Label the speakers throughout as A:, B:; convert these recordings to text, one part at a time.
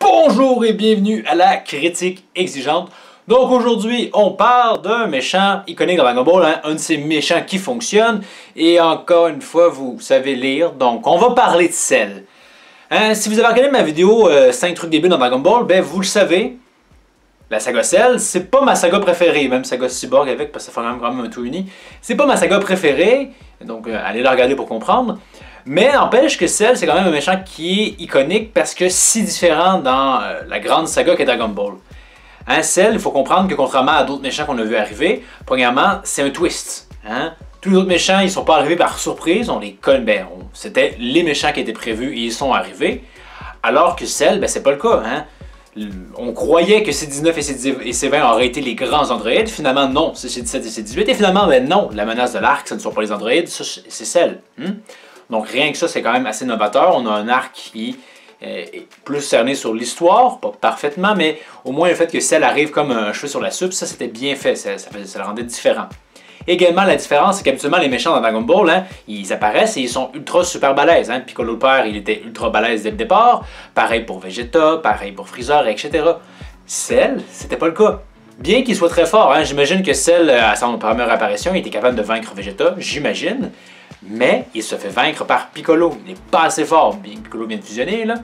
A: Bonjour et bienvenue à la critique exigeante. Donc aujourd'hui, on parle d'un méchant iconique dans Dragon Ball, hein, un de ces méchants qui fonctionne. Et encore une fois, vous savez lire, donc on va parler de Cell. Hein, si vous avez regardé ma vidéo 5 trucs débiles dans Dragon Ball, ben vous le savez, la saga Cell, c'est pas ma saga préférée, même saga Cyborg avec, parce que ça fait quand même un tout uni. C'est pas ma saga préférée, donc allez la regarder pour comprendre. Mais n'empêche que Cell, c'est quand même un méchant qui est iconique parce que si différent dans la grande saga qu'est Dragon Ball. Hein, Cell, il faut comprendre que contrairement à d'autres méchants qu'on a vu arriver, premièrement, c'est un twist. Hein? Tous les autres méchants, ils sont pas arrivés par surprise, on les connaît, ben, c'était les méchants qui étaient prévus et ils sont arrivés. Alors que Cell, ben, c'est pas le cas. Hein? On croyait que C19 et C20 auraient été les grands androïdes, finalement non, c'est C17 et C18, et finalement ben non, la menace de l'arc, ce ne sont pas les androïdes, c'est Cell. Donc rien que ça, c'est quand même assez novateur. On a un arc qui est plus cerné sur l'histoire, pas parfaitement, mais au moins le fait que Cell arrive comme un cheveu sur la soupe, ça c'était bien fait, ça le rendait différent. Également, la différence, c'est qu'habituellement les méchants dans Dragon Ball, hein, ils apparaissent et ils sont ultra super balèzes. Hein. Piccolo le père, il était ultra balèze dès le départ, pareil pour Vegeta, pareil pour Freezer, etc. Cell, c'était pas le cas. Bien qu'il soit très fort, hein, j'imagine que Cell, à son première apparition, il était capable de vaincre Vegeta, j'imagine. Mais il se fait vaincre par Piccolo. Il n'est pas assez fort, bien que Piccolo vient de fusionner, là.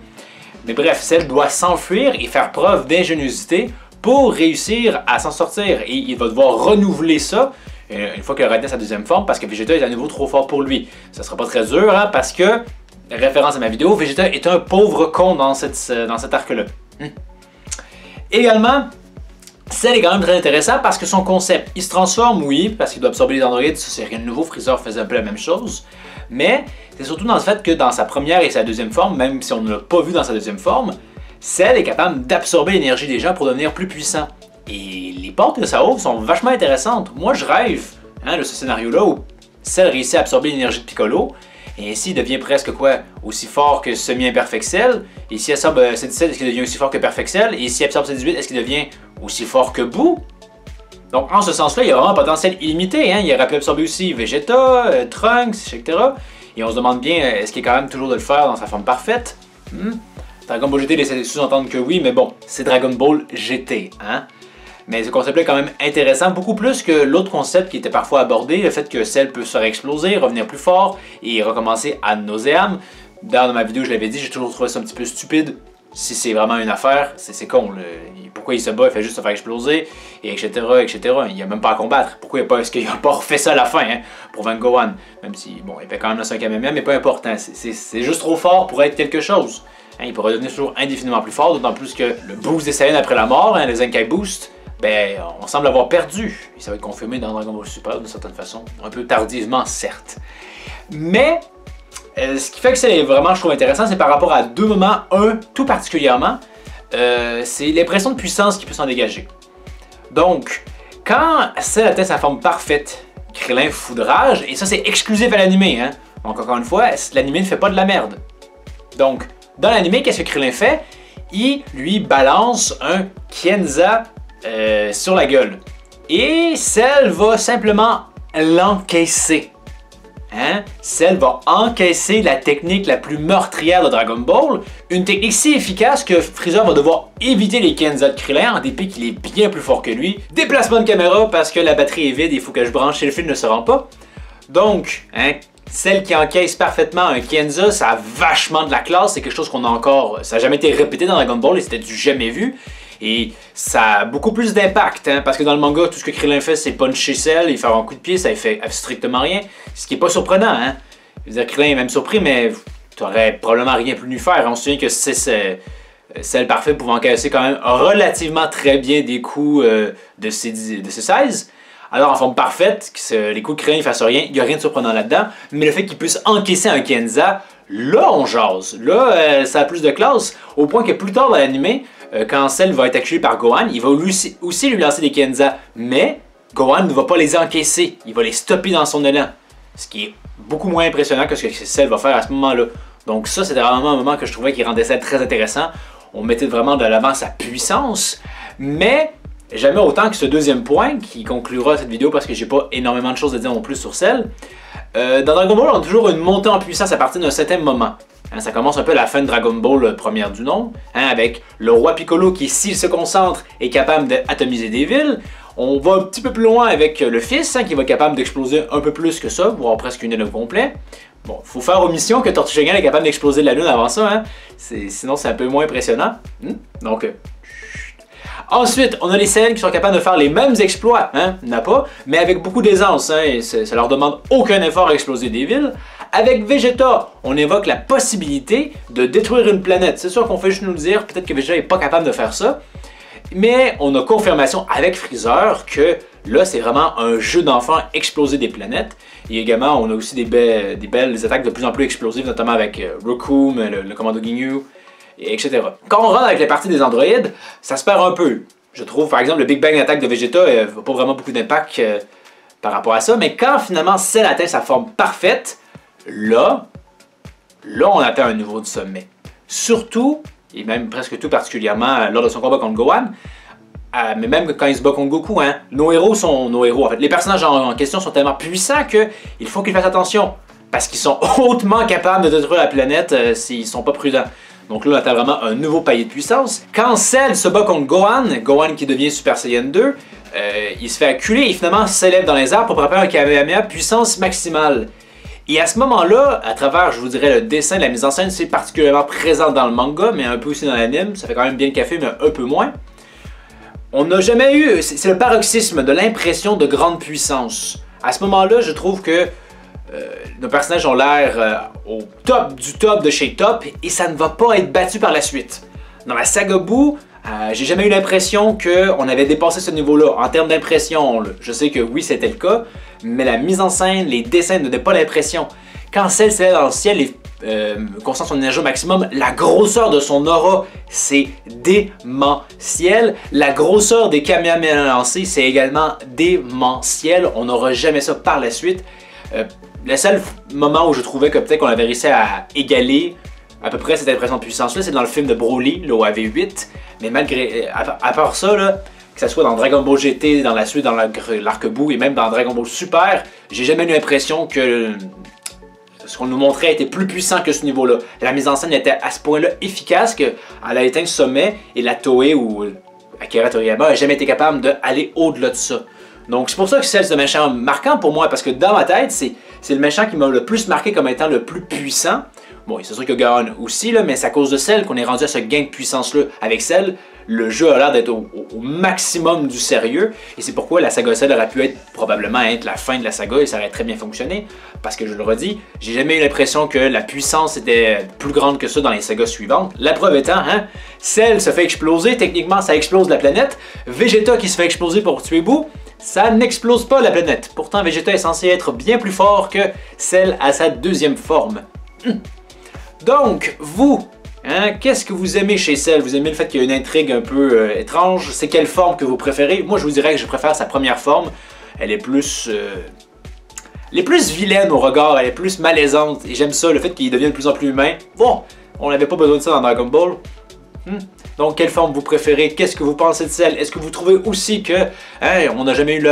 A: Mais bref, Cell doit s'enfuir et faire preuve d'ingéniosité pour réussir à s'en sortir. Et il va devoir renouveler ça une fois qu'il aura atteint sa deuxième forme, parce que Vegeta est à nouveau trop fort pour lui. Ça sera pas très dur, hein, parce que, référence à ma vidéo, Vegeta est un pauvre con dans cet arc-là. Également, Cell est quand même très intéressant parce que son concept, il se transforme, oui, parce qu'il doit absorber les androïdes, ça c'est rien de nouveau, Freezer faisait un peu la même chose, mais c'est surtout dans le fait que dans sa première et sa deuxième forme, même si on ne l'a pas vu dans sa deuxième forme, Cell est capable d'absorber l'énergie des gens pour devenir plus puissant. Et les portes que ça ouvre sont vachement intéressantes. Moi je rêve de ce scénario-là où Cell réussit à absorber l'énergie de Piccolo, et ainsi il devient presque quoi, aussi fort que semi-imperfect Cell, et s'il absorbe C17, est-ce qu'il devient aussi fort que Perfect Cell, et s'il absorbe C18, est-ce qu'il devient aussi fort que Boo? Donc en ce sens-là, il y a vraiment un potentiel illimité, hein? Il aurait pu absorber aussi Vegeta, Trunks, etc. Et on se demande bien, est-ce qu'il est quand même toujours de le faire dans sa forme parfaite? Dragon Ball GT laisse sous-entendre que oui, mais bon, c'est Dragon Ball GT, hein? Mais ce concept-là est quand même intéressant, beaucoup plus que l'autre concept qui était parfois abordé, le fait que Cell peut se faire exploser, revenir plus fort et recommencer ad nauseam. Dans ma vidéo, je l'avais dit, j'ai toujours trouvé ça un petit peu stupide. Si c'est vraiment une affaire, c'est con. Pourquoi il se bat, il fait juste se faire exploser, et etc. Il n'y a même pas à combattre. Pourquoi est-ce qu'il n'a pas refait ça à la fin, hein, pour Van Gohan? Même si, bon, il fait quand même le 5 mm, mais pas important. C'est juste trop fort pour être quelque chose. Hein, il pourrait devenir toujours indéfiniment plus fort, d'autant plus que le boost des Saiyans après la mort, hein, les Zenkai Boost, ben, on semble l'avoir perdu. Et ça va être confirmé dans Dragon Ball Super d'une certaine façon. Un peu tardivement, certes. Mais, ce qui fait que c'est vraiment, je trouve intéressant, c'est par rapport à deux moments. Un, tout particulièrement, c'est l'impression de puissance qui peut s'en dégager. Donc, quand Cell atteint sa forme parfaite, Krillin foudrage, et ça c'est exclusif à l'animé, hein. Donc encore une fois, l'animé ne fait pas de la merde. Donc, dans l'animé, qu'est-ce que Krillin fait? Il lui balance un Kienza sur la gueule. Et Cell va simplement l'encaisser. Hein? Cell va encaisser la technique la plus meurtrière de Dragon Ball, une technique si efficace que Freezer va devoir éviter les Kienza de Krillin en dépit qu'il est bien plus fort que lui. Déplacement de caméra parce que la batterie est vide, il faut que je branche et le film ne se rend pas. Donc, hein, Cell qui encaisse parfaitement un Kienza, ça a vachement de la classe, c'est quelque chose qu'on a encore, ça n'a jamais été répété dans Dragon Ball et c'était du jamais vu. Et ça a beaucoup plus d'impact, hein, parce que dans le manga, tout ce que Krillin fait, c'est puncher Cell, il fait un coup de pied, ça fait strictement rien. Ce qui est pas surprenant, hein. Je veux dire, Krillin est même surpris, mais tu aurais probablement rien pu lui faire. On se souvient que c'est Cell parfait pouvant encaisser quand même relativement très bien des coups de C16. Alors en forme parfaite, que les coups de Krillin ne fassent rien, il n'y a rien de surprenant là-dedans. Mais le fait qu'il puisse encaisser un Kienza, là on jase. Là, ça a plus de classe, au point que plus tard dans l'animé, quand Cell va être acculé par Gohan, il va aussi lui lancer des Kienza, mais Gohan ne va pas les encaisser, il va les stopper dans son élan. Ce qui est beaucoup moins impressionnant que ce que Cell va faire à ce moment-là. Donc ça, c'était vraiment un moment que je trouvais qui rendait Cell très intéressant. On mettait vraiment de l'avant sa puissance, mais jamais autant que ce deuxième point qui conclura cette vidéo parce que j'ai pas énormément de choses à dire non plus sur Cell. Dans Dragon Ball, on a toujours une montée en puissance à partir d'un certain moment. Hein, ça commence un peu à la fin de Dragon Ball première du nom, hein, avec le roi Piccolo qui, s'il se concentre, est capable d'atomiser des villes. On va un petit peu plus loin avec le fils, hein, qui va être capable d'exploser un peu plus que ça, voire presque une île au complet. Bon, faut faire omission que Tortue Géniale est capable d'exploser la lune avant ça, hein. Sinon c'est un peu moins impressionnant. Donc, ensuite, on a les Saiyans qui sont capables de faire les mêmes exploits, hein, n'a pas, mais avec beaucoup d'aisance, hein, et ça leur demande aucun effort à exploser des villes. Avec Vegeta, on évoque la possibilité de détruire une planète. C'est sûr qu'on fait juste nous le dire, peut-être que Vegeta n'est pas capable de faire ça, mais on a confirmation avec Freezer que là, c'est vraiment un jeu d'enfant exploser des planètes. Et également, on a aussi des belles attaques de plus en plus explosives, notamment avec Recoome, le commando Ginyu, etc. Quand on rentre avec les parties des androïdes, ça se perd un peu. Je trouve, par exemple, le Big Bang Attack de Vegeta n'a pas vraiment beaucoup d'impact par rapport à ça, mais quand finalement Cell atteint sa forme parfaite, là, on atteint un niveau de sommet. Surtout, et même presque tout particulièrement lors de son combat contre Gohan, mais même quand il se bat contre Goku, hein, nos héros sont nos héros. En fait, les personnages en question sont tellement puissants qu'il faut qu'ils fassent attention, parce qu'ils sont hautement capables de détruire la planète s'ils sont pas prudents. Donc là, on atteint vraiment un nouveau palier de puissance. Quand Cell se bat contre Gohan qui devient Super Saiyan 2, il se fait acculer et finalement s'élève dans les airs pour préparer un Kamehameha puissance maximale. Et à ce moment-là, à travers, je vous dirais, le dessin de la mise en scène, c'est particulièrement présent dans le manga, mais un peu aussi dans l'anime, ça fait quand même bien le café, mais un peu moins. On n'a jamais eu, c'est le paroxysme de l'impression de grande puissance. À ce moment-là, je trouve que nos personnages ont l'air au top du top de chez top, et ça ne va pas être battu par la suite. Dans la saga Boo, j'ai jamais eu l'impression qu'on avait dépassé ce niveau-là. En termes d'impression, je sais que oui, c'était le cas, mais la mise en scène, les dessins ne donnaient pas l'impression. Quand Cell s'élève dans le ciel et concentre son énergie au maximum, la grosseur de son aura, c'est démentiel. La grosseur des Kamehameha lancés, c'est également démentiel. On n'aura jamais ça par la suite. Le seul moment où je trouvais que peut-être qu'on avait réussi à égaler à peu près cette impression de puissance-là, c'est dans le film de Broly, le AV8. Mais malgré, à part ça, là, que ce soit dans Dragon Ball GT, dans la suite, dans l'arc Boo et même dans Dragon Ball Super, j'ai jamais eu l'impression que ce qu'on nous montrait était plus puissant que ce niveau-là. La mise en scène était à ce point-là efficace qu'elle a atteint le sommet et la Toei ou Akira Toriyama n'a jamais été capable d'aller au-delà de ça. Donc c'est pour ça que c'est le méchant marquant pour moi, parce que dans ma tête, c'est le méchant qui m'a le plus marqué comme étant le plus puissant. Bon, c'est sûr que Gohan aussi, là, mais c'est à cause de Cell qu'on est rendu à ce gain de puissance-là. Avec Cell, le jeu a l'air d'être au maximum du sérieux, et c'est pourquoi la saga Cell aurait pu être probablement être la fin de la saga, et ça aurait très bien fonctionné, parce que je le redis, j'ai jamais eu l'impression que la puissance était plus grande que ça dans les sagas suivantes. La preuve étant, hein, Cell se fait exploser, techniquement ça explose la planète, Vegeta qui se fait exploser pour tuer Boo, ça n'explose pas la planète. Pourtant, Vegeta est censé être bien plus fort que Cell à sa deuxième forme. Donc, vous, hein, qu'est-ce que vous aimez chez Cell? Vous aimez le fait qu'il y a une intrigue un peu étrange? C'est quelle forme que vous préférez? Moi, je vous dirais que je préfère sa première forme. Elle est plus vilaine au regard, elle est plus malaisante. Et j'aime ça, le fait qu'il devienne de plus en plus humain. Bon, on n'avait pas besoin de ça dans Dragon Ball. Donc, quelle forme vous préférez? Qu'est-ce que vous pensez de Cell? Est-ce que vous trouvez aussi que on n'a jamais eu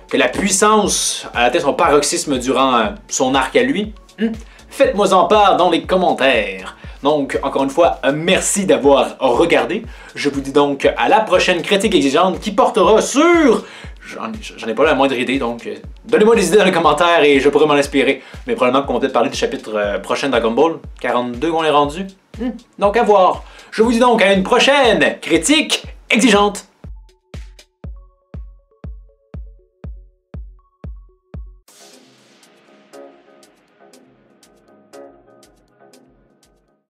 A: que la puissance a atteint son paroxysme durant son arc à lui? Faites-moi en part dans les commentaires. Donc, encore une fois, merci d'avoir regardé. Je vous dis donc à la prochaine critique exigeante qui portera sur... J'en ai pas la moindre idée, donc donnez-moi des idées dans les commentaires et je pourrai m'en inspirer. Mais probablement qu'on va peut-être parler du chapitre prochain de Dragon Ball, 42 qu'on est rendu. Donc à voir. Je vous dis donc à une prochaine critique exigeante.